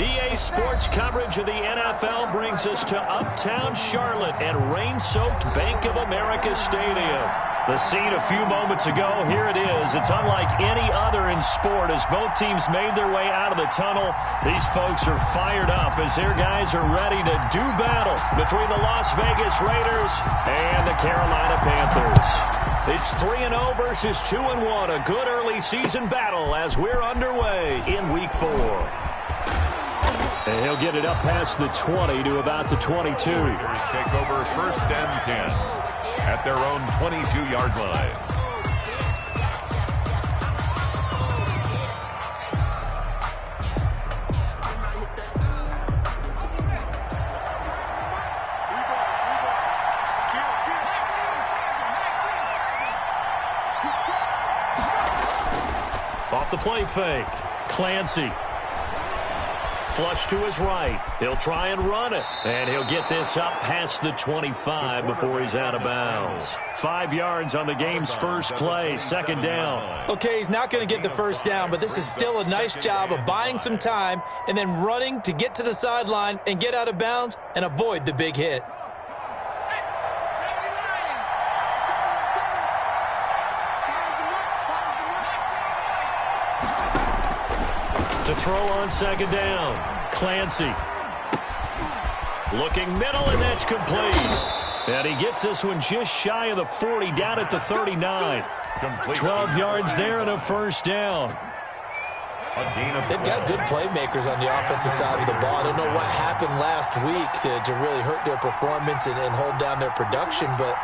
EA Sports coverage of the NFL brings us to uptown Charlotte at rain-soaked Bank of America Stadium. The scene a few moments ago, here it is. It's unlike any other in sport as both teams made their way out of the tunnel. These folks are fired up as their guys are ready to do battle between the Las Vegas Raiders and the Carolina Panthers. It's 3-0 versus 2-1, a good early season battle as we're underway in Week 4. And he'll get it up past the 20 to about the 22. Raiders take over 1st and 10 at their own 22-yard line. Off the play fake, Clancy. Flush to his right. He'll try and run it. And he'll get this up past the 25 before he's out of bounds. 5 yards on the game's first play, 2nd down. Okay, he's not going to get the first down, but this is still a nice job of buying some time and then running to get to the sideline and get out of bounds and avoid the big hit. To throw on 2nd down, Clancy. Looking middle, and that's complete. And he gets this one just shy of the 40, down at the 39. 12 yards there and a 1st down. They've got good playmakers on the offensive side of the ball. I don't know what happened last week to really hurt their performance and hold down their production, but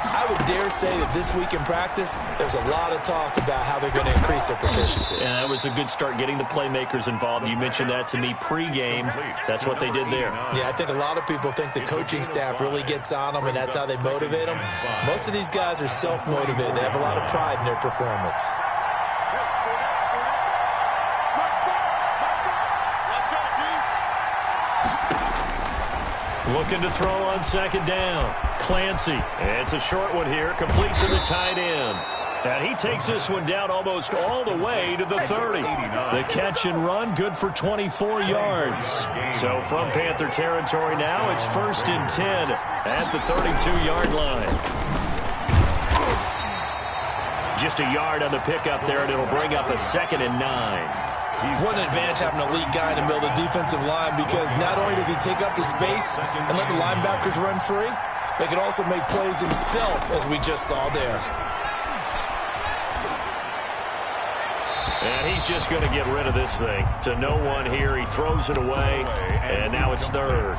I would dare say that this week in practice, there's a lot of talk about how they're going to increase their proficiency. And that was a good start getting the playmakers involved. You mentioned that to me pregame. That's what they did there. Yeah, I think a lot of people think the coaching staff really gets on them, and that's how they motivate them. Most of these guys are self-motivated. They have a lot of pride in their performance. Looking to throw on 2nd down. Clancy. It's a short one here, complete to the tight end. And he takes this one down almost all the way to the 30. The catch and run, good for 24 yards. So from Panther territory now, it's 1st and 10 at the 32-yard line. Just a yard on the pickup there, and it'll bring up a 2nd and 9. What an advantage having an elite guy in the middle of the defensive line, because not only does he take up the space and let the linebackers run free, they can also make plays himself, as we just saw there. And he's just going to get rid of this thing. To no one here. He throws it away, and now it's 3rd.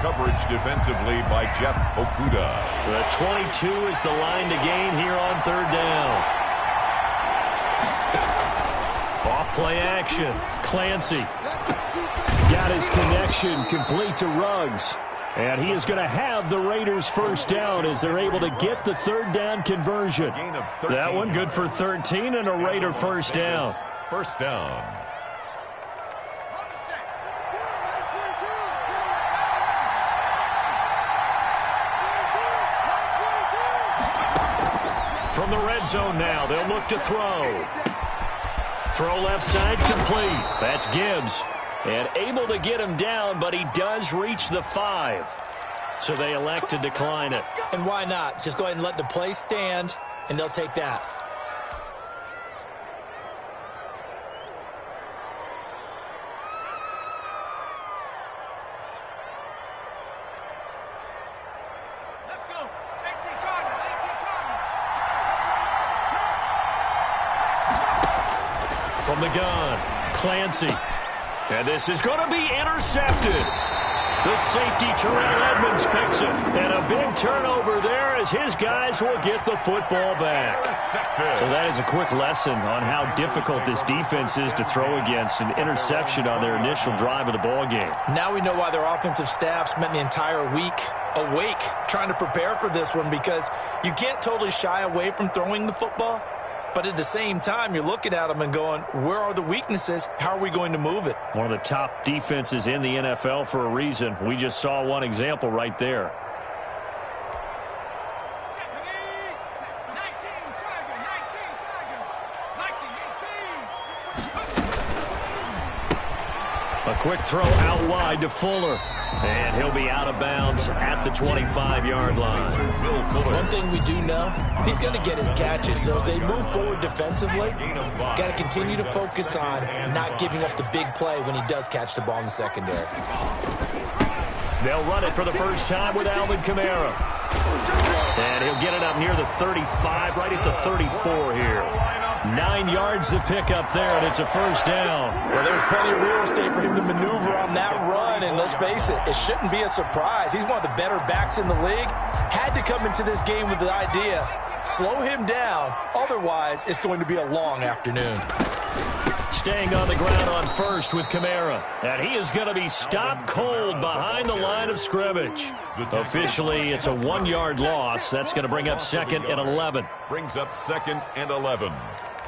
Coverage defensively by Jeff Okuda. The 22 is the line to gain here on 3rd down. Off play action. Clancy got his connection complete to Ruggs. And he is going to have the Raiders' 1st down as they're able to get the 3rd down conversion. That one good for 13 and a Raider 1st down. 1st down. From the red zone now, they'll look to throw. Throw left side complete. That's Gibbs. And able to get him down, but he does reach the 5. So they elect to decline it. And why not? Just go ahead and let the play stand, and they'll take that. Let's go. 18 Cardinal. From the gun, Clancy. And this is going to be intercepted. The safety, Terrell Edmonds, picks it. And a big turnover there as his guys will get the football back. Well, that is a quick lesson on how difficult this defense is to throw against. An interception on their initial drive of the ball game. Now we know why their offensive staff spent the entire week awake trying to prepare for this one, because you can't totally shy away from throwing the football. But at the same time, you're looking at them and going, where are the weaknesses? How are we going to move it? One of the top defenses in the NFL for a reason. We just saw one example right there. A quick throw out wide to Fuller. And he'll be out of bounds at the 25-yard line. One thing we do know, he's going to get his catches. So as they move forward defensively, got to continue to focus on not giving up the big play when he does catch the ball in the secondary. They'll run it for the first time with Alvin Kamara. And he'll get it up near the 35, right at the 34 here. 9 yards to pick up there, and it's a first down. Well, there's plenty of real estate for him to maneuver on that run, and let's face it, it shouldn't be a surprise. He's one of the better backs in the league. Had to come into this game with the idea, slow him down, otherwise it's going to be a long afternoon. Staying on the ground on first with Kamara. And he is going to be stopped cold behind the line of scrimmage. Officially, it's a 1-yard loss. That's going to bring up 2nd and 11. Brings up 2nd and 11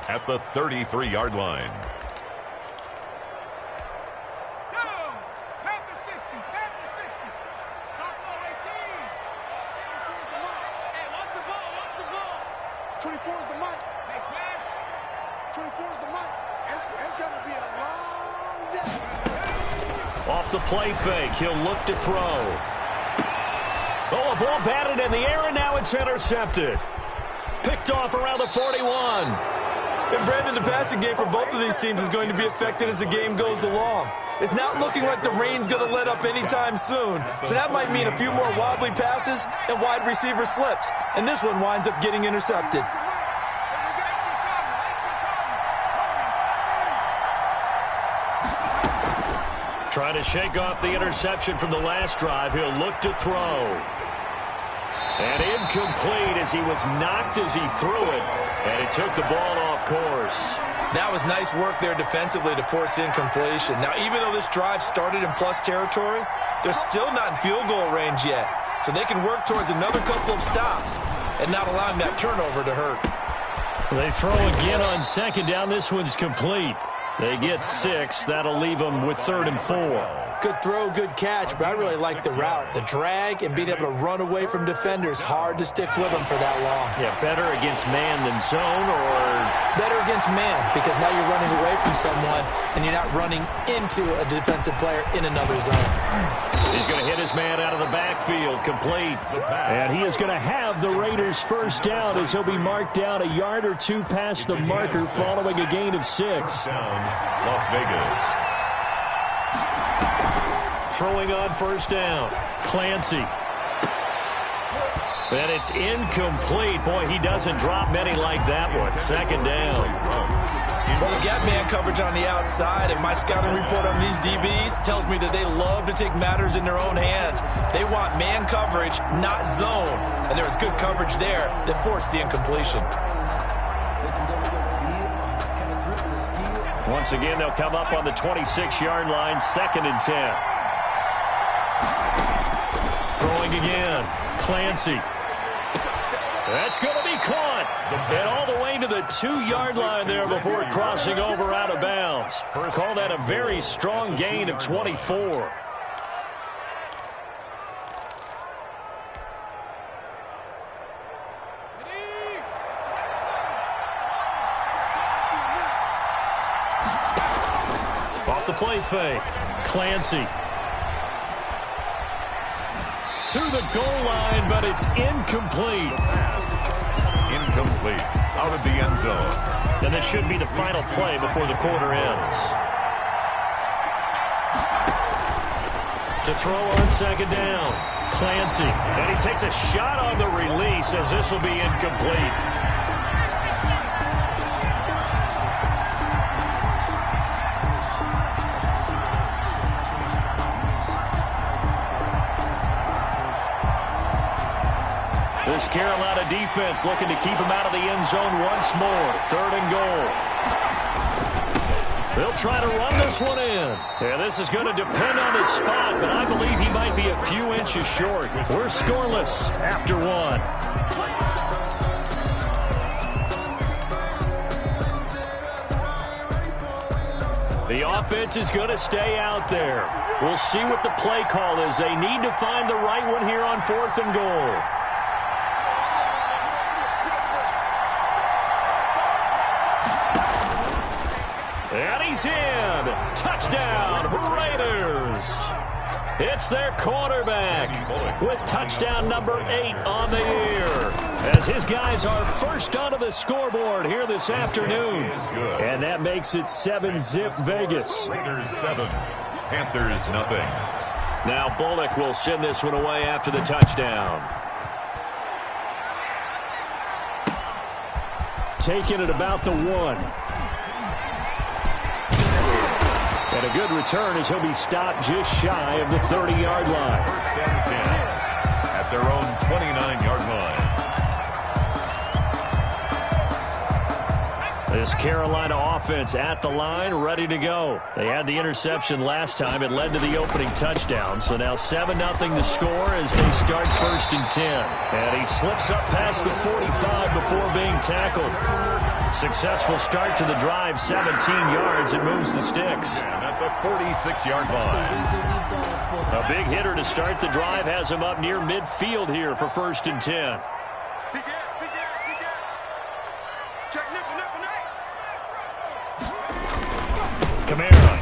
at the 33-yard line. Off the play fake, he'll look to throw. Oh, a ball batted in the air, and now it's intercepted. Picked off around the 41. And Brandon, the passing game for both of these teams is going to be affected as the game goes along. It's not looking like the rain's going to let up anytime soon. So that might mean a few more wobbly passes and wide receiver slips. And this one winds up getting intercepted. Trying to shake off the interception from the last drive. He'll look to throw. And incomplete as he was knocked as he threw it. And it took the ball off course. That was nice work there defensively to force incompletion. Now, even though this drive started in plus territory, they're still not in field goal range yet. So they can work towards another couple of stops and not allowing that turnover to hurt. They throw again on 2nd down. This one's complete. They get 6. That'll leave them with 3rd and 4. Good throw, good catch, but I really like the route. The drag and being able to run away from defenders, hard to stick with them for that long. Yeah, better against man than zone, or? Better against man, because now you're running away from someone and you're not running into a defensive player in another zone. He's going to hit his man out of the backfield, complete. And he is going to have the Raiders first down as he'll be marked down a yard or two past the marker following a gain of 6. Las Vegas. Throwing on first down, Clancy. And it's incomplete. Boy, he doesn't drop many like that one. 2nd down. Well, they got man coverage on the outside, and my scouting report on these DBs tells me that they love to take matters in their own hands. They want man coverage, not zone. And there was good coverage there that forced the incompletion. Once again, they'll come up on the 26-yard line, 2nd and 10. Throwing again, Clancy. That's going to be caught. And all the way to the 2-yard line there before crossing over out of bounds. Call that a very strong gain of 24. Off the play fake, Clancy. To the goal line, but it's incomplete. Incomplete. Out of the end zone. And this should be the final play before the quarter ends. To throw on 2nd down, Clancy. And he takes a shot on the release as this will be incomplete. This Carolina defense looking to keep him out of the end zone once more. 3rd and goal. They'll try to run this one in. And this is going to depend on his spot, but I believe he might be a few inches short. We're scoreless after 1. The offense is going to stay out there. We'll see what the play call is. They need to find the right one here on 4th and goal. And he's in. Touchdown, It's their quarterback with touchdown number 8 on the year, as his guys are first onto the scoreboard here this afternoon. And that makes it 7-zip Vegas. Raiders 7, Panthers nothing. Now Bullock will send this one away after the touchdown. Taking it about the 1. And a good return as he'll be stopped just shy of the 30-yard line. First and 10 at their own 29-yard line. This Carolina offense at the line, ready to go. They had the interception last time. It led to the opening touchdown. So now 7-0 the score as they start first and 10. And he slips up past the 45 before being tackled. Successful start to the drive, 17 yards. It moves the sticks. And at the 46-yard line. A big hitter to start the drive has him up near midfield here for first and 10. Kamara.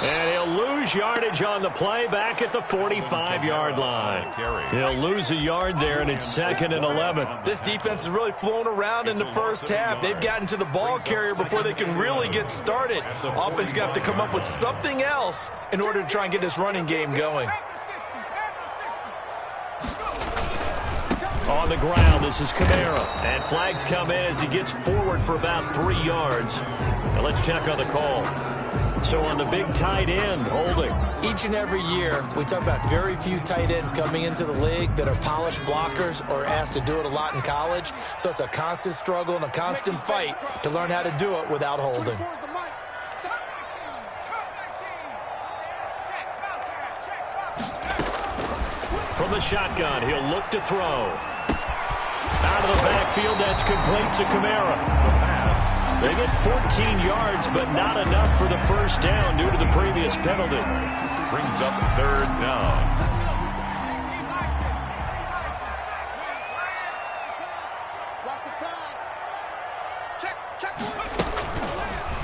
And he'll lose yardage on the play back at the 45-yard line. He'll lose a yard there, and it's 2nd and 11. This defense is really flown around in the first half. They've gotten to the ball carrier before they can really get started. Offense going to have to come up with something else in order to try and get this running game going. On the ground, this is Kamara. And flags come in as he gets forward for about 3 yards. Now let's check on the call. So on the big tight end, holding. Each and every year, we talk about very few tight ends coming into the league that are polished blockers or asked to do it a lot in college. So it's a constant struggle and a constant fight to learn how to do it without holding. From the shotgun, he'll look to throw. Out of the backfield, that's complete to Kamara. They get 14 yards, but not enough for the first down due to the previous penalty. Brings up 3rd down.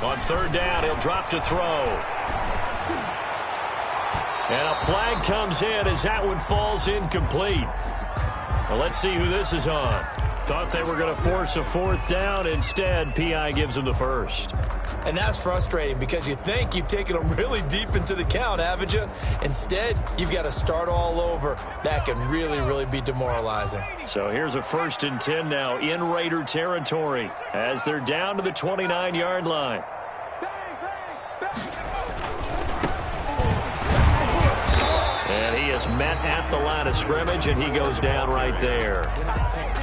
On 3rd down, he'll drop to throw. And a flag comes in as that one falls incomplete. Well, let's see who this is on. Thought they were going to force a 4th down. Instead, P.I. gives them the first. And that's frustrating because you think you've taken them really deep into the count, haven't you? Instead, you've got to start all over. That can really, really be demoralizing. So here's a 1st and 10 now in Raider territory as they're down to the 29-yard line. And he is met at the line of scrimmage, and he goes down right there.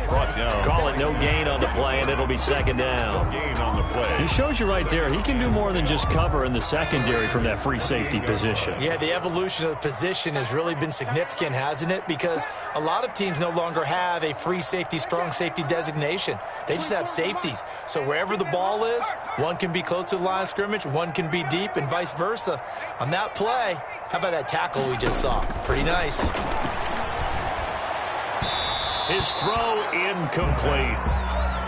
Brought down. Call it no gain on the play, and it'll be 2nd down. Gain on the play. He shows you right there, he can do more than just cover in the secondary from that free safety position. Yeah, the evolution of the position has really been significant, hasn't it? Because a lot of teams no longer have a free safety, strong safety designation. They just have safeties. So wherever the ball is, one can be close to the line of scrimmage, one can be deep, and vice versa. On that play, how about that tackle we just saw? Pretty nice. His throw incomplete.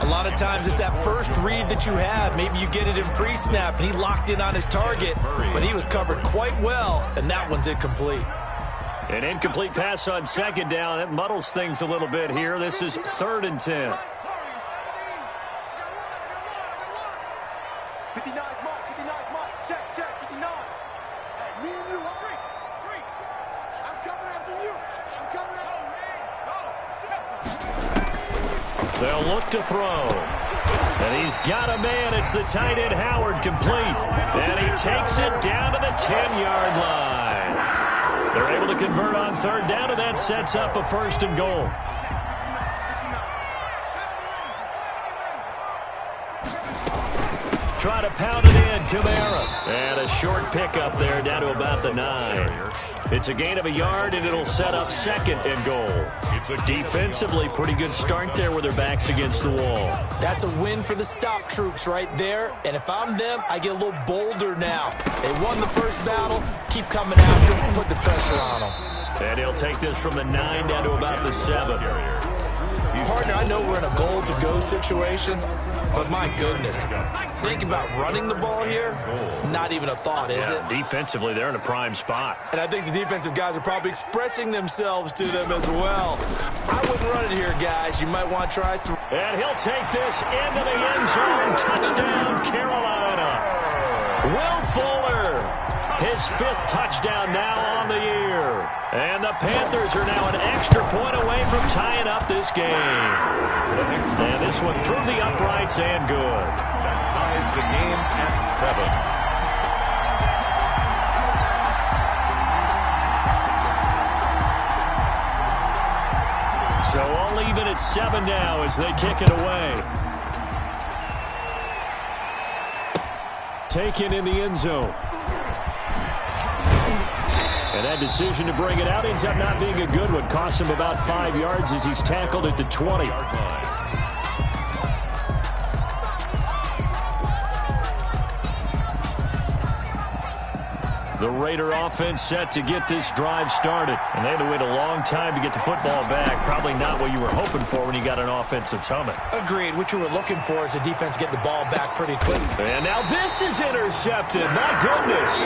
A lot of times it's that first read that you have. Maybe you get it in pre-snap, and he locked in on his target, but he was covered quite well, and that one's incomplete. An incomplete pass on 2nd down. That muddles things a little bit here. This is 3rd and 10. 59 mark, 59 mark. Check, 59. Hey, me and you, street. I'm coming after you. I'm coming after you. They'll look to throw. And he's got a man. It's the tight end Howard, complete. And he takes it down to the 10-yard line. They're able to convert on 3rd down, and that sets up a 1st and goal. Try to pound it in, Kamara. And a short pickup there down to about the 9. It's a gain of a yard, and it'll set up 2nd and goal. Defensively, pretty good start there with their backs against the wall. That's a win for the stop troops right there. And if I'm them, I get a little bolder now. They won the first battle. Keep coming after them. Put the pressure on them. And he'll take this from the 9 down to about the 7. Partner, I know we're in a goal-to-go situation, But my goodness, think about running the ball here, not even a thought, is it? Defensively, they're in a prime spot. And I think the defensive guys are probably expressing themselves to them as well. I wouldn't run it here, guys. You might want to try through. And he'll take this into the end zone. Touchdown, Carolina. Will Fuller, his 5th touchdown now on the year. And the Panthers are now an extra point away from tying up this game. And this one through the uprights and good. That ties the game at 7. So all even at 7 now as they kick it away. Taken in the end zone. And that decision to bring it out ends up not being a good one. Costs him about 5 yards as he's tackled at the 20. The Raider offense set to get this drive started. And they had to wait a long time to get the football back. Probably not what you were hoping for when you got an offense that's humming. Agreed. What you were looking for is the defense get the ball back pretty quick. And now this is intercepted. My goodness.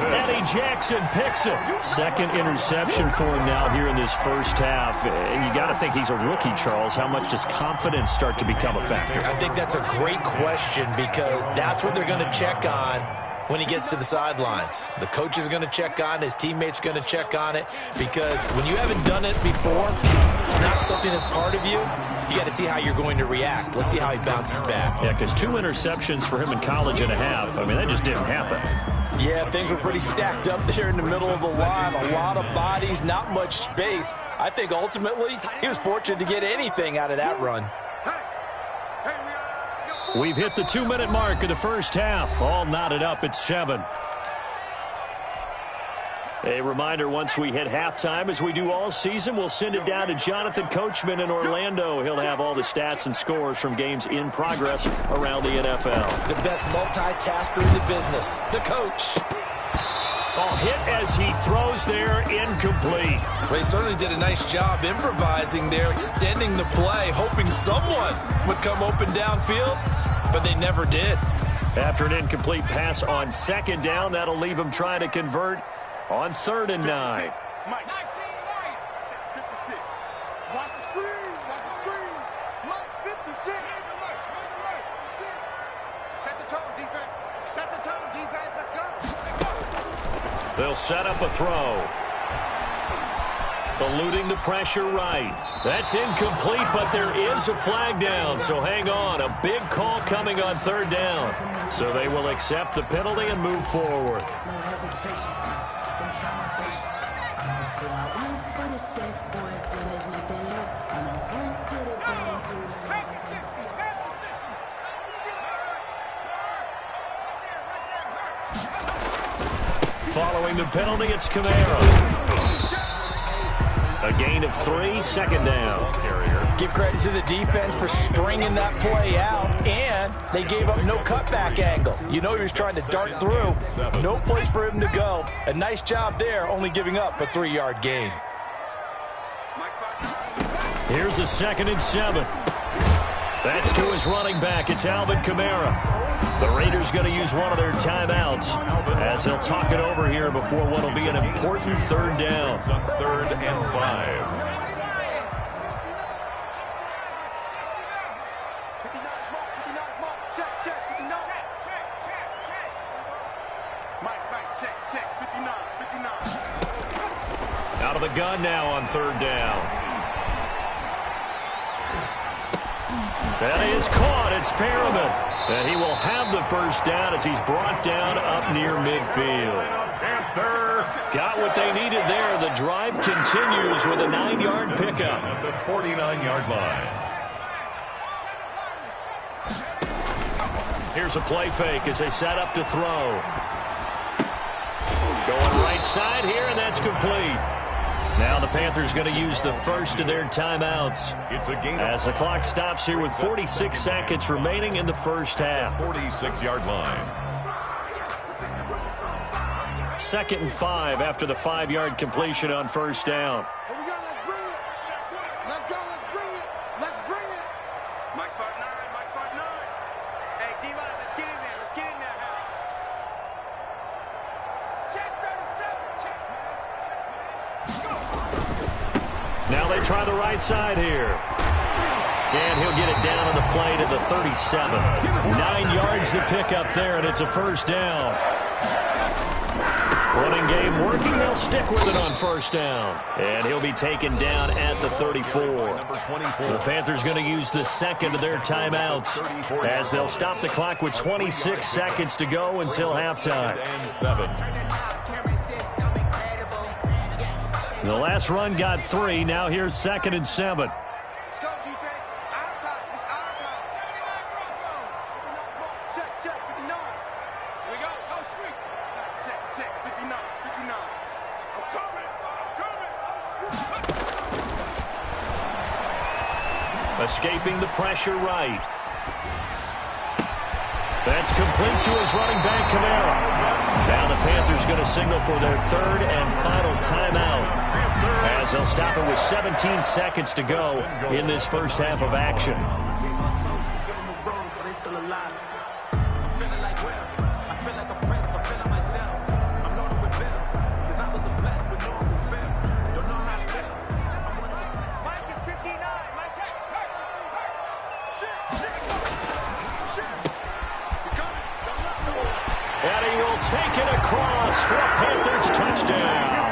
Eddie Jackson picks it. 2nd interception for him now here in this first half. And you got to think he's a rookie, Charles. How much does confidence start to become a factor? I think that's a great question because that's what they're going to check on when he gets to the sidelines. The coach is going to check on it. His teammates are going to check on it because when you haven't done it before, it's not something that's part of you. You got to see how you're going to react. Let's see how he bounces back. Yeah, because 2 interceptions for him in college and a half. I mean, that just didn't happen. Yeah, things were pretty stacked up there in the middle of the line. A lot of bodies, not much space. I think ultimately he was fortunate to get anything out of that run. We've hit the 2-minute mark of the first half. All knotted up at 7. A reminder, once we hit halftime, as we do all season, we'll send it down to Jonathan Coachman in Orlando. He'll have all the stats and scores from games in progress around the NFL. The best multitasker in the business, the coach. Ball hit as he throws there, incomplete. Well, he certainly did a nice job improvising there, extending the play, hoping someone would come open downfield, but they never did. After an incomplete pass on 2nd down, that'll leave him trying to convert on 3rd and 9. 56. Watch the screen. Watch the screen. Mike, 56. Set the tone, defense. Set the tone, defense. Let's go. They'll set up a throw. Eluding the pressure right. That's incomplete, but there is a flag down, so hang on. A big call coming on 3rd down. So they will accept the penalty and move forward. Following the penalty, it's Kamara. A gain of 3, 2nd down. Give credit to the defense for stringing that play out, and they gave up no cutback angle. You know he was trying to dart through. No place for him to go. A nice job there, only giving up a 3-yard gain. Here's a 2nd and 7. That's to his running back. It's Alvin Kamara. The Raiders going to use one of their timeouts as they'll talk it over here before what will be an important 3rd down. 3rd and 5. 59's mark. 59's mark. Check, 59. Check. Mike, check. 59. Out of the gun now on 3rd down. That is caught. It's Perriman. And he will have the 1st down as he's brought down up near midfield. Got what they needed there. The drive continues with a 9-yard pickup. At the 49-yard line. Here's a play fake as they set up to throw. Going right side here, and that's complete. Now the Panthers going to use the first of their timeouts It's a gain as the clock stops here with 46 seconds remaining in the first half. 46-yard line. 2nd and 5 after the 5-yard completion on 1st down. Here we go. Let's bring it. Let's go. Let's bring it. Let's bring it. Mike 5'9". Now they try the right side here. And he'll get it down on the play to the 37. 9 yards to pick up there, and it's a first down. Running game working. They'll stick with it on first down. And he'll be taken down at the 34. The Panthers going to use the second of their timeouts as they'll stop the clock with 26 seconds to go until halftime. The last run got 3. Now here's 2nd and 7. Let's go, defense. Our time. It's our time. Check, 59. Here we go. Go street. Check, 59. I'm coming. Escaping the pressure right. That's complete to his running back, Kamara. Now the Panthers going to signal for their 3rd and final timeout as they'll stop it with 17 seconds to go in this first half of action. And he will take it across for a Panthers touchdown.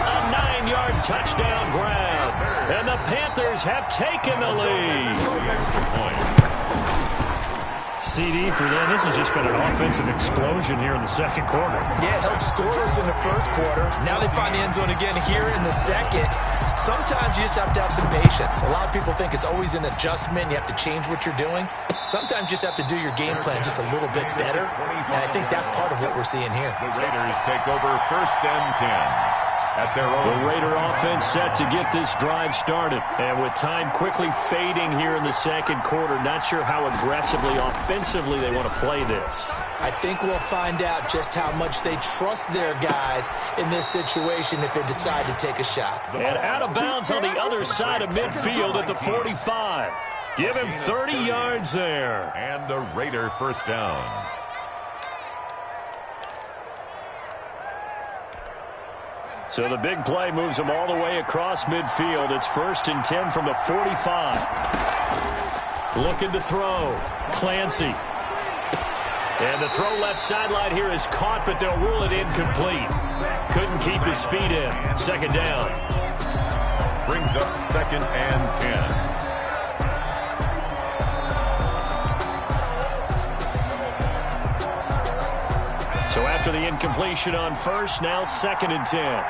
A 9-yard touchdown grab. And the Panthers have taken the lead. CD for them. This has just been an offensive explosion here in the second quarter. Yeah, held scoreless in the first quarter. Now they find the end zone again here in the second. Sometimes you just have to have some patience. A lot of people think it's always an adjustment. You have to change what you're doing. Sometimes you just have to do your game plan just a little bit better. And I think that's part of what we're seeing here. The Raiders take over 1st and 10. At their own. The Raider offense set to get this drive started. And with time quickly fading here in the second quarter, not sure how aggressively, offensively they want to play this. I think we'll find out just how much they trust their guys in this situation if they decide to take a shot. And out of bounds on the other side of midfield at the 45. Give him 30 yards there. And a Raider first down. So the big play moves them all the way across midfield. It's 1st and 10 from the 45. Looking to throw. Clancy. And the throw left sideline here is caught, but they'll rule it incomplete. Couldn't keep his feet in. 2nd down. Brings up 2nd and 10. So after the incompletion on first, now 2nd and 10.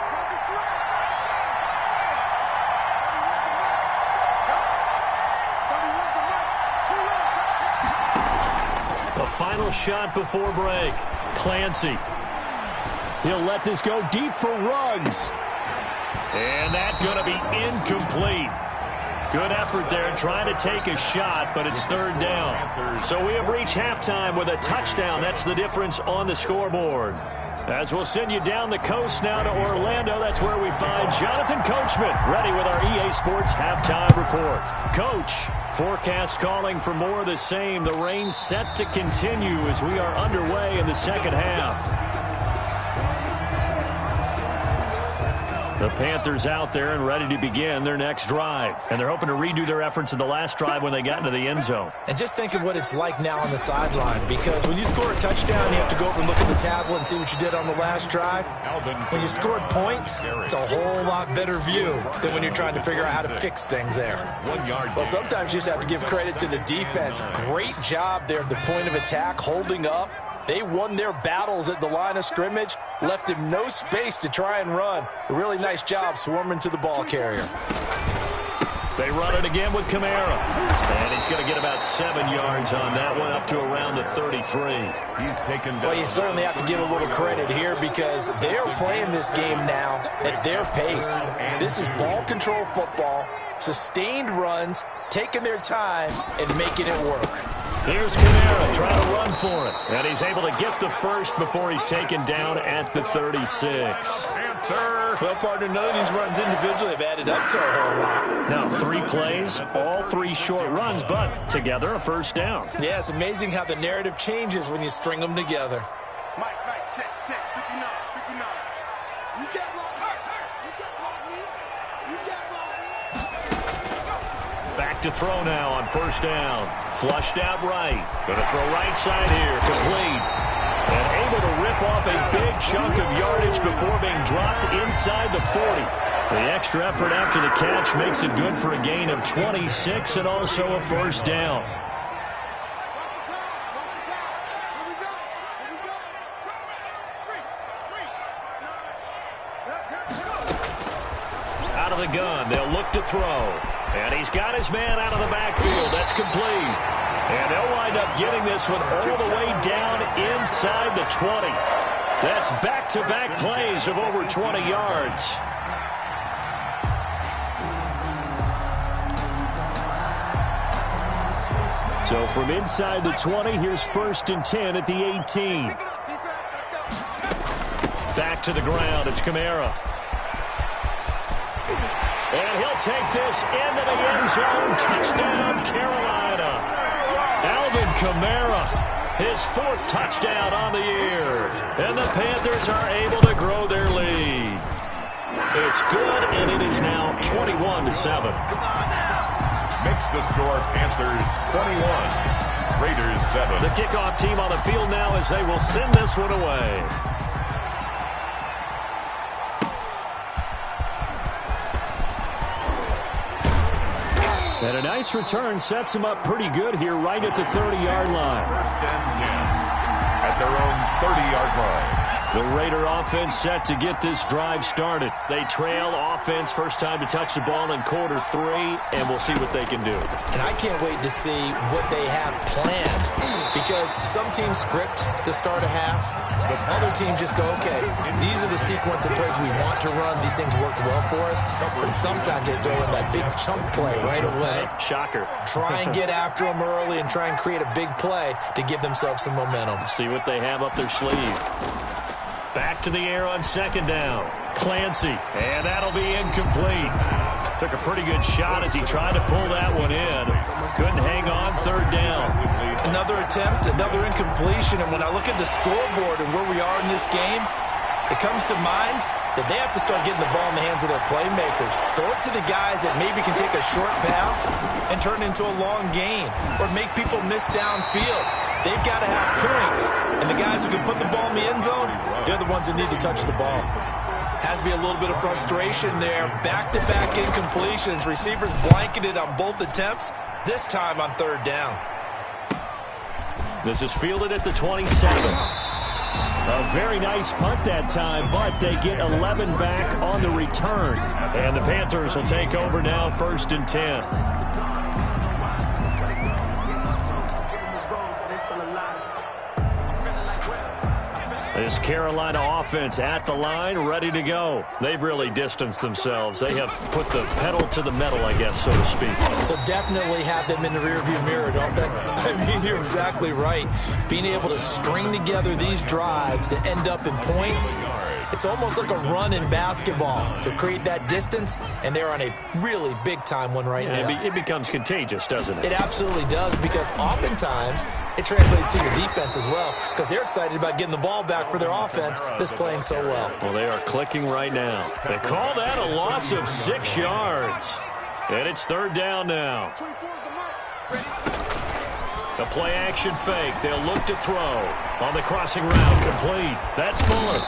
The final shot before break. Clancy. He'll let this go deep for Ruggs. And that's going to be incomplete. Good effort there trying to take a shot, but it's 3rd down. So we have reached halftime with a touchdown. That's the difference on the scoreboard. As we'll send you down the coast now to Orlando, that's where we find Jonathan Coachman, ready with our EA Sports halftime report. Coach, forecast calling for more of the same. The rain set to continue as we are underway in the second half. The Panthers out there and ready to begin their next drive. And they're hoping to redo their efforts in the last drive when they got into the end zone. And just think of what it's like now on the sideline, because when you score a touchdown, you have to go over and look at the tablet and see what you did on the last drive. When you scored points, it's a whole lot better view than when you're trying to figure out how to fix things there. Well, sometimes you just have to give credit to the defense. Great job there at the point of attack, holding up. They won their battles at the line of scrimmage, left him no space to try and run. A really nice job swarming to the ball carrier. They run it again with Kamara. And he's going to get about 7 yards on that one, up to around the 33. He's taken down. Well, you certainly have to give a little credit here because they're playing this game now at their pace. This is ball control football, sustained runs, taking their time, and making it work. Here's Kamara trying to run for it. And he's able to get the first before he's taken down at the 36. Well, partner, none of these runs individually have added up to a whole lot. Now, 3 plays, all 3 short runs, but together a first down. Yeah, it's amazing how the narrative changes when you string them together. Mike, check, 59. You get locked in. You get locked in. look to throw now on first down. Flushed out right. Going to throw right side here. Complete. And able to rip off a big chunk of yardage before being dropped inside the 40. The extra effort after the catch makes it good for a gain of 26 and also a first down. Out of the gun, they'll look to throw. And he's got his man out of the backfield. That's complete. And they'll wind up getting this one all the way down inside the 20. That's back-to-back plays of over 20 yards. So from inside the 20, here's 1st and 10 at the 18. Back to the ground, it's Kamara. And he'll take this into the end zone. Touchdown, Carolina. Alvin Kamara, his 4th touchdown on the year. And the Panthers are able to grow their lead. It's good, and it is now 21-7. Makes the score Panthers 21, Raiders 7. The kickoff team on the field now as they will send this one away. And a nice return sets them up pretty good here right at the 30-yard line. 1st and 10 at their own 30-yard line. The Raider offense set to get this drive started. They trail offense first time to touch the ball in quarter 3, and we'll see what they can do. And I can't wait to see what they have planned, because some teams script to start a half. Other teams just go, okay, these are the sequence of plays we want to run. These things worked well for us. And sometimes they throw in that big chunk play right away. Shocker. Try and get after them early and try and create a big play to give themselves some momentum. See what they have up their sleeve. Back to the air on 2nd down. Clancy, and that'll be incomplete. Took a pretty good shot as he tried to pull that one in. Couldn't hang on 3rd down. Another attempt, another incompletion, and when I look at the scoreboard and where we are in this game, it comes to mind that they have to start getting the ball in the hands of their playmakers. Throw it to the guys that maybe can take a short pass and turn it into a long gain or make people miss downfield. They've got to have points, and the guys who can put the ball in the end zone, they're the ones that need to touch the ball. Has to be a little bit of frustration there. Back-to-back incompletions. Receivers blanketed on both attempts, this time on 3rd down. This is fielded at the 27. A very nice punt that time, but they get 11 back on the return. And the Panthers will take over now, 1st and 10. This Carolina offense at the line, ready to go. They've really distanced themselves. They have put the pedal to the metal, I guess, so to speak. So definitely have them in the rearview mirror, don't they? I mean, you're exactly right. Being able to string together these drives that end up in points, it's almost like a run in basketball to create that distance, and they're on a really big-time one right now. It becomes contagious, doesn't it? It absolutely does, because oftentimes it translates to your defense as well, because they're excited about getting the ball back for their offense that's playing so well. Well, they are clicking right now. They call that a loss of 6 yards. And it's 3rd down now. The play action fake. They'll look to throw. On the crossing route, complete. That's Fuller.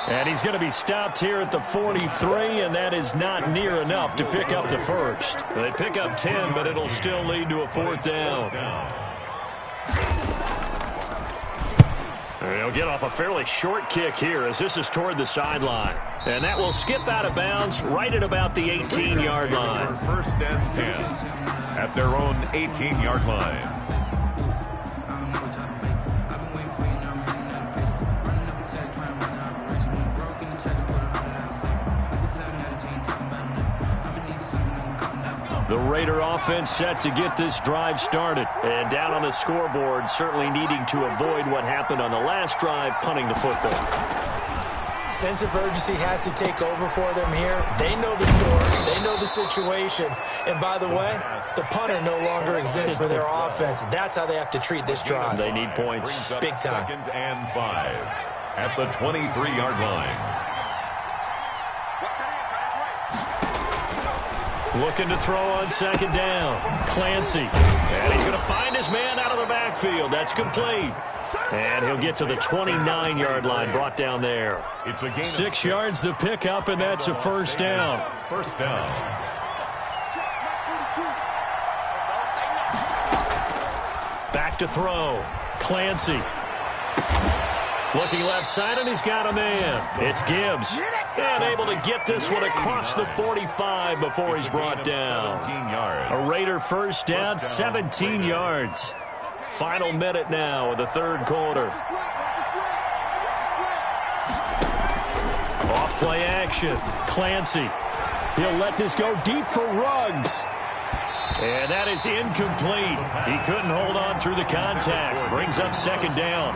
And he's going to be stopped here at the 43, and that is not near enough to pick up the first. They pick up 10, but it'll still lead to a 4th down. They'll get off a fairly short kick here as this is toward the sideline. And that will skip out of bounds right at about the 18-yard line. 1st and 10 at their own 18-yard line. The Raider offense set to get this drive started. And down on the scoreboard, certainly needing to avoid what happened on the last drive, punting the football. Sense of urgency has to take over for them here. They know the story. They know the situation. And by the way, the punter no longer exists for their offense. That's how they have to treat this drive. They need points. Big time. 2nd and 5 at the 23-yard line. Looking to throw on second down. Clancy. And he's going to find his man out of the backfield. That's complete. And he'll get to the 29-yard line, brought down there. It's a gain of 6 yards the pickup, and that's a first down. First down. Back to throw. Clancy. Looking left side, and he's got a man. It's Gibbs. And able to get this one across the 45 before he's brought down. 17 yards. A Raider first down, 17 yards. Final minute now of the third quarter. Off play action. Clancy. He'll let this go deep for Ruggs. And that is incomplete. He couldn't hold on through the contact. Brings up second down.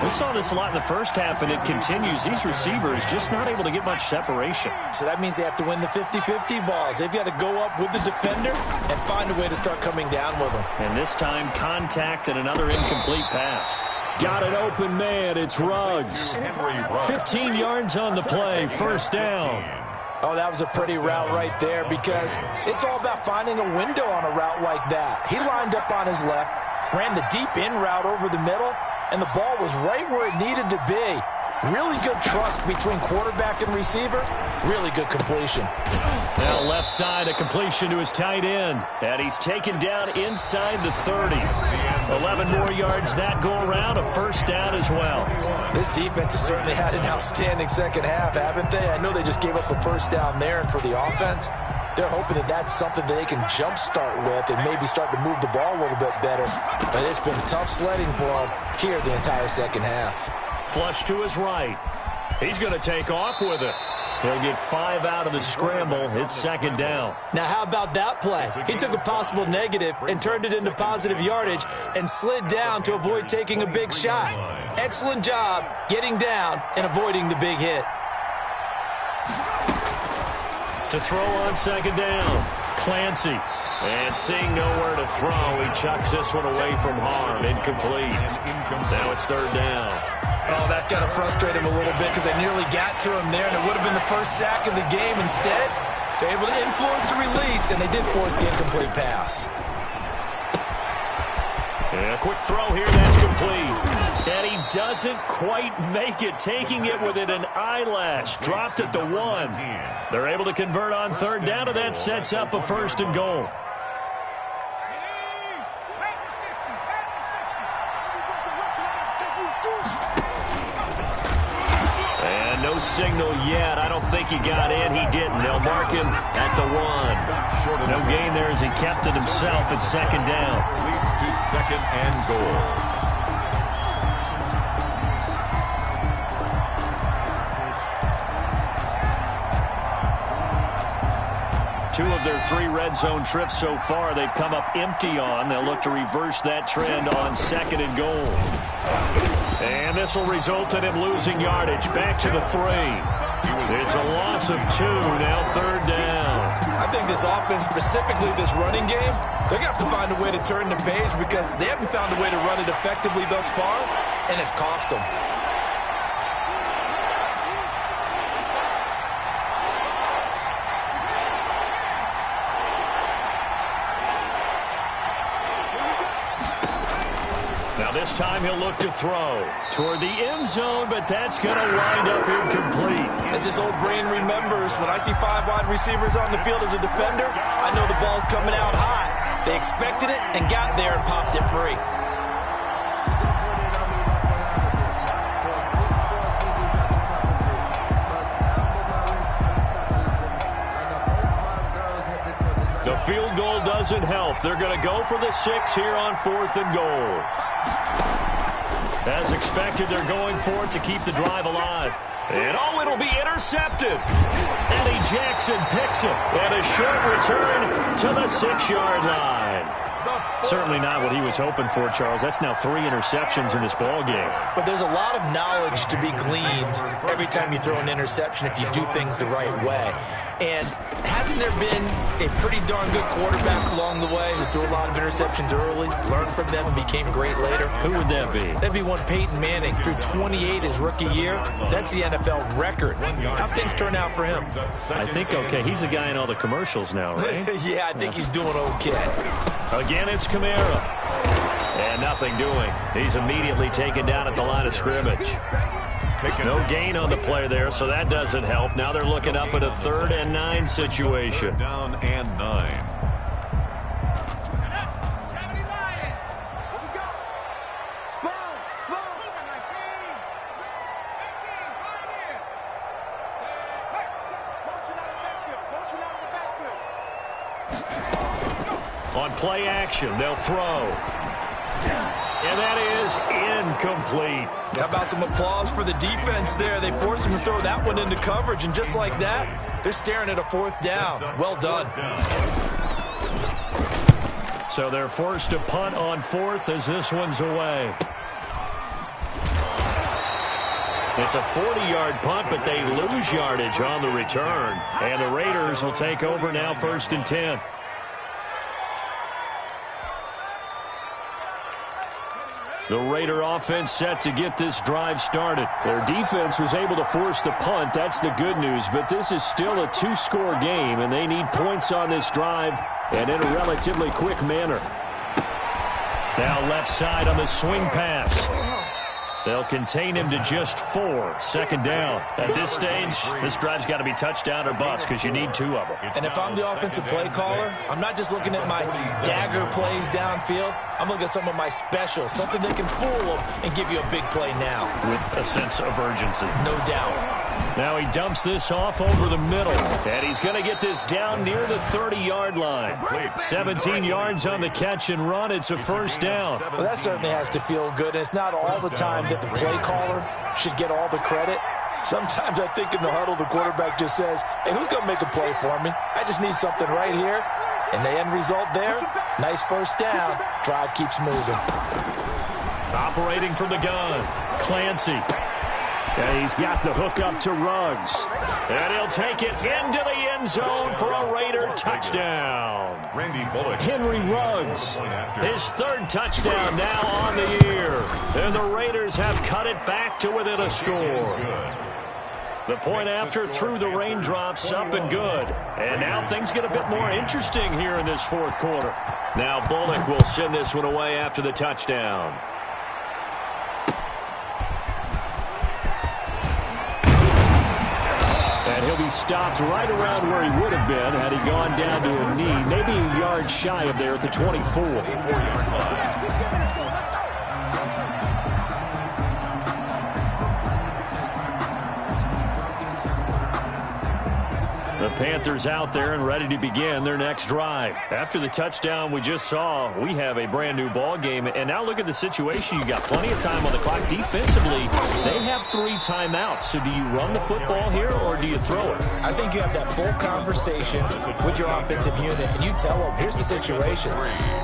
We saw this a lot in the first half, and it continues. These receivers just not able to get much separation. So that means they have to win the 50-50 balls. They've got to go up with the defender and find a way to start coming down with them. And this time, contact and another incomplete pass. Got an open man. It's Ruggs. 15 yards on the play. First down. Oh, that was a pretty route right there because it's all about finding a window on a route like that. He lined up on his left, ran the deep in route over the middle, and the ball was right where it needed to be. Really good trust between quarterback and receiver. Really good completion. Now left side, a completion to his tight end. And he's taken down inside the 30. 11 more yards that go around, a first down as well. This defense has certainly had an outstanding second half, haven't they? I know they just gave up a first down there, and for the offense, they're hoping that that's something that they can jumpstart with and maybe start to move the ball a little bit better. But it's been tough sledding for them here the entire second half. Flush to his right. He's going to take off with it. He'll get 5 out of the scramble. It's second down. Now, how about that play? He took a possible negative and turned it into positive yardage and slid down to avoid taking a big shot. Excellent job getting down and avoiding the big hit. To throw on second down, Clancy. And seeing nowhere to throw, he chucks this one away from harm. Incomplete. Now it's third down. Oh, that's got to frustrate him a little bit because they nearly got to him there, and it would have been the first sack of the game. Instead, they're able to influence the release, and they did force the incomplete pass. And a quick throw here, that's complete. And he doesn't quite make it, taking it within an eyelash. Dropped at the 1. They're able to convert on third down, and that sets up a first and goal. No signal yet. I don't think he got in. He didn't. They'll mark him at the 1. No gain there as he kept it himself at second down. Leads to second and goal. Two of their 3 red zone trips so far, they've come up empty on. They'll look to reverse that trend on second and goal. And this will result in him losing yardage. Back to the 3. It's a loss of 2. Now third down. I think this offense, specifically this running game, they're going to have to find a way to turn the page because they haven't found a way to run it effectively thus far, and it's cost them. This time he'll look to throw toward the end zone, but that's going to wind up incomplete. As his old brain remembers, when I see 5 wide receivers on the field as a defender, I know the ball's coming out high. They expected it and got there and popped it free. The field goal doesn't help. They're going to go for the 6 here on 4th and goal. As expected, they're going for it to keep the drive alive. And oh, it'll be intercepted. Eddie Jackson picks it. And a short return to the 6-yard line. Certainly not what he was hoping for, Charles. That's now 3 interceptions in this ball game. But there's a lot of knowledge to be gleaned every time you throw an interception if you do things the right way. And hasn't there been a pretty darn good quarterback along the way who threw a lot of interceptions early, learned from them, and became great later? Who would that be? That'd be one Peyton Manning. Threw 28 his rookie year. That's the NFL record. How things turn out for him? I think okay. He's a guy in all the commercials now, right? Yeah, I think he's doing okay. Again, it's Kamara. And nothing doing. He's immediately taken down at the line of scrimmage. No gain on the play there, so that doesn't help. Now they're looking up at a 3rd and 9 situation. Down and 9. On play action, they'll throw. And that is incomplete. How about some applause for the defense there? They forced him to throw that one into coverage, and just like that, they're staring at a 4th down. Well done. So they're forced to punt on 4th as this one's away. It's a 40-yard punt, but they lose yardage on the return. And the Raiders will take over now 1st and 10. The Raider offense set to get this drive started. Their defense was able to force the punt. That's the good news. But this is still a 2-score game, and they need points on this drive and in a relatively quick manner. Now left side on the swing pass. They'll contain him to just 4. 2nd down. At this stage, this drive's got to be touchdown or bust because you need 2 of them. And if I'm the offensive play caller, I'm not just looking at my dagger plays downfield. I'm looking at some of my specials, something that can fool them and give you a big play now. With a sense of urgency. No doubt. Now he dumps this off over the middle. And he's going to get this down near the 30-yard line. 17 yards on the catch and run. It's a 1st down. Well, that certainly has to feel good. And it's not all the time that the play caller should get all the credit. Sometimes I think in the huddle, the quarterback just says, hey, who's going to make a play for me? I just need something right here. And the end result there, nice 1st down. Drive keeps moving. Operating from the gun, Clancy. And he's got the hook up to Ruggs. And he'll take it into the end zone for a Raider touchdown. Henry Ruggs, his 3rd touchdown now on the year. And the Raiders have cut it back to within a score. The point after through the raindrops, up and good. And now things get a bit more interesting here in this 4th quarter. Now Bullock will send this one away after the touchdown. And he'll be stopped right around where he would have been had he gone down to a knee, maybe a yard shy of there at the 24. 4-yard line. The Panthers out there and ready to begin their next drive. After the touchdown we just saw, we have a brand new ball game. And now look at the situation. You got plenty of time on the clock. Defensively, they have 3 timeouts. So do you run the football here or do you throw it? I think you have that full conversation with your offensive unit, and you tell them, here's the situation.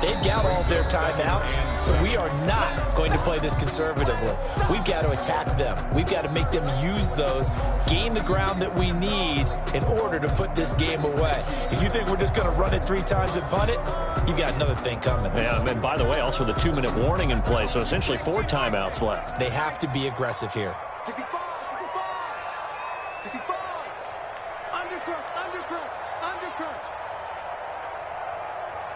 They've got all their timeouts, so we are not going to play this conservatively. We've got to attack them. We've got to make them use those, gain the ground that we need in order to put this game away. If you think we're just going to run it 3 times and punt it, you got another thing coming. Yeah, and by the way, also the 2-minute warning in play, so essentially 4 timeouts left. They have to be aggressive here. 65, 65, 65. Undercrunch, undercrunch, undercrunch.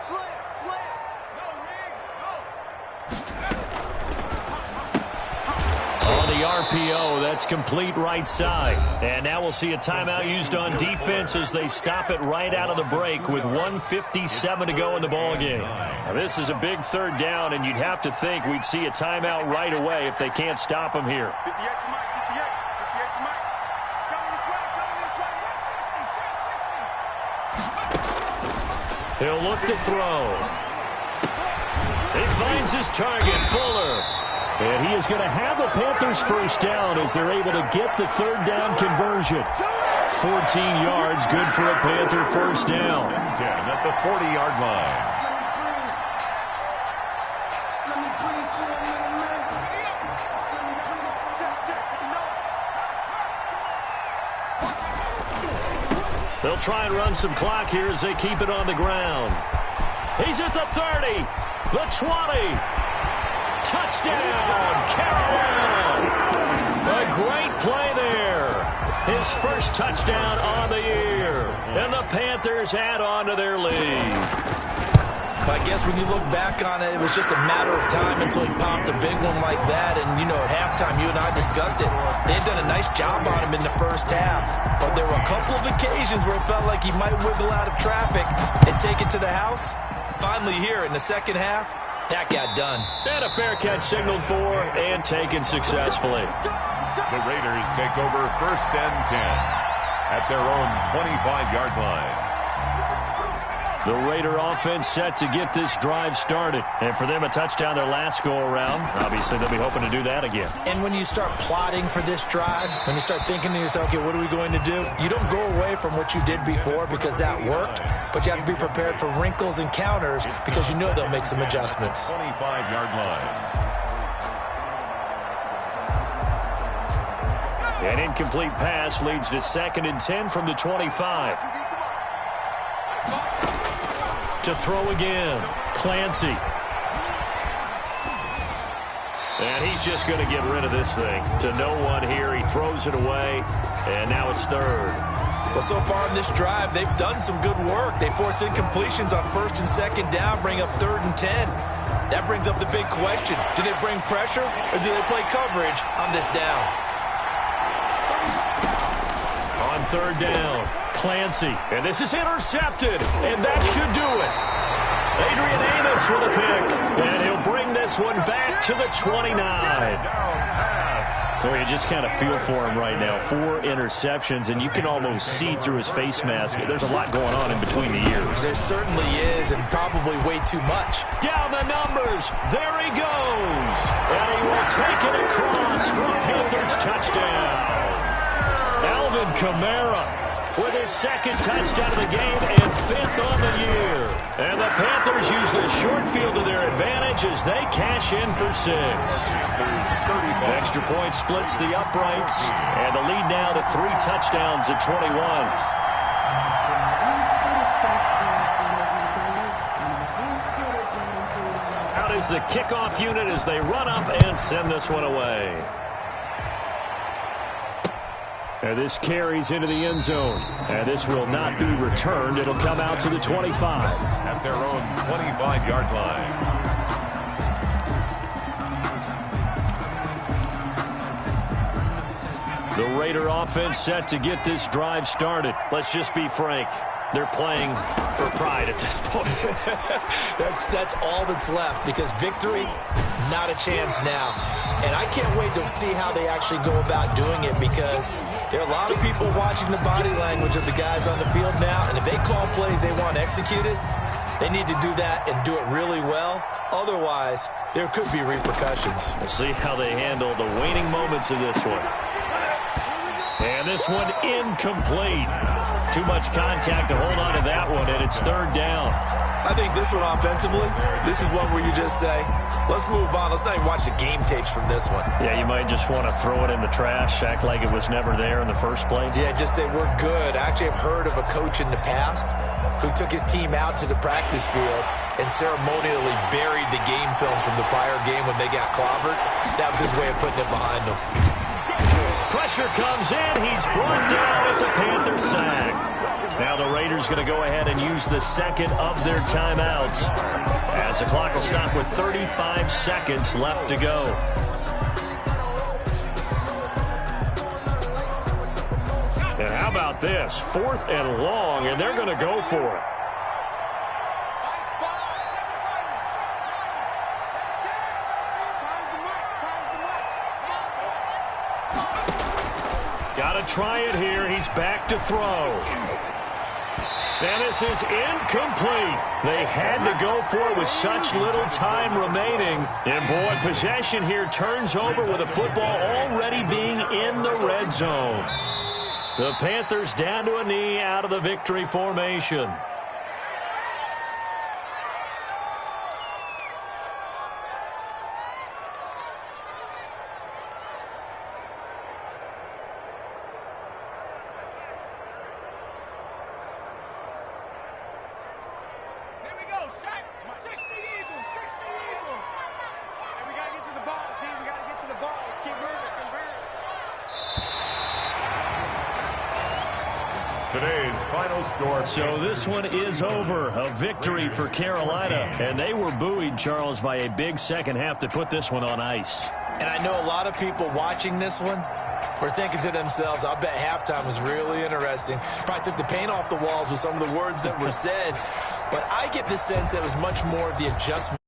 Slam, slam. No, Rig, no. On the RPO, that's complete right side. And now we'll see a timeout used on defense as they stop it right out of the break with 1:57 to go in the ballgame. Now, this is a big 3rd down, and you'd have to think we'd see a timeout right away if they can't stop them here. 58 to Mike, 58 to Mike. It's coming this way, He'll look to throw. He finds his target, Fuller. And he is going to have a Panthers 1st down as they're able to get the 3rd down conversion. 14 yards, good for a Panther 1st down. 10 at the 40-yard line. They'll try and run some clock here as they keep it on the ground. He's at the 30, the 20. Touchdown, Carolina. A great play there. His first touchdown on the year. And the Panthers add on to their lead. I guess when you look back on it, it was just a matter of time until he popped a big one like that. And, you know, at halftime, you and I discussed it. They had done a nice job on him in the first half. But there were a couple of occasions where it felt like he might wiggle out of traffic and take it to the house. Finally here in the second half, that got done. And a fair catch signaled for and taken successfully. The Raiders take over 1st and 10 at their own 25-yard line. The Raider offense set to get this drive started. And for them, a touchdown their last go-around. Obviously, they'll be hoping to do that again. And when you start plotting for this drive, when you start thinking to yourself, okay, what are we going to do? You don't go away from what you did before because that worked, but you have to be prepared for wrinkles and counters because you know they'll make some adjustments. 25-yard line. An incomplete pass leads to 2nd and 10 from the 25. To throw again, Clancy. And he's just going to get rid of this thing. To no one here, he throws it away, and now it's 3rd. Well, so far in this drive, they've done some good work. They force incompletions on 1st and 2nd down, bring up 3rd and 10. That brings up the big question. Do they bring pressure, or do they play coverage on this down? On 3rd down, Clancy. And this is intercepted, and that should do it. Adrian Amos with a pick, and he'll bring this one back to the 29. Boy, you just kind of feel for him right now. 4 interceptions, and you can almost see through his face mask. There's a lot going on in between the ears. There certainly is, and probably way too much. Down the numbers. There he goes. And he will take it across for a Panthers touchdown. Alvin Kamara with his 2nd touchdown of the game and 5th on the year. And the Panthers use the short field to their advantage as they cash in for 6. Extra point splits the uprights, and the lead now to 3 touchdowns at 21. Out is the kickoff unit as they run up and send this one away. And this carries into the end zone. And this will not be returned. It'll come out to the 25. At their own 25-yard line. The Raider offense set to get this drive started. Let's just be frank. They're playing for pride at this point. That's all that's left because victory, not a chance now. And I can't wait to see how they actually go about doing it because there are a lot of people watching the body language of the guys on the field now, and if they call plays they want executed, they need to do that and do it really well. Otherwise, there could be repercussions. We'll see how they handle the waning moments of this one. And this one incomplete. Too much contact to hold on to that one, and it's 3rd down. I think this one offensively, this is one where you just say, let's move on. Let's not even watch the game tapes from this one. Yeah, you might just want to throw it in the trash, act like it was never there in the first place. Yeah, just say we're good. I actually have heard of a coach in the past who took his team out to the practice field and ceremonially buried the game films from the prior game when they got clobbered. That was his way of putting it behind them. Pressure comes in. He's brought down. It's a Panther sack. Now the Raiders going to go ahead and use the 2nd of their timeouts as the clock will stop with 35 seconds left to go. And how about this? 4th and long, and they're going to go for it. Got to try it here. He's back to throw. And this is incomplete. They had to go for it with such little time remaining. And, boy, possession here turns over with the football already being in the red zone. The Panthers down to a knee out of the victory formation. Today's final score. So this one is over. A victory for Carolina. And they were buoyed, Charles, by a big second half to put this one on ice. And I know a lot of people watching this one were thinking to themselves, I bet halftime was really interesting. Probably took the paint off the walls with some of the words that were said. But I get the sense that it was much more of the adjustment.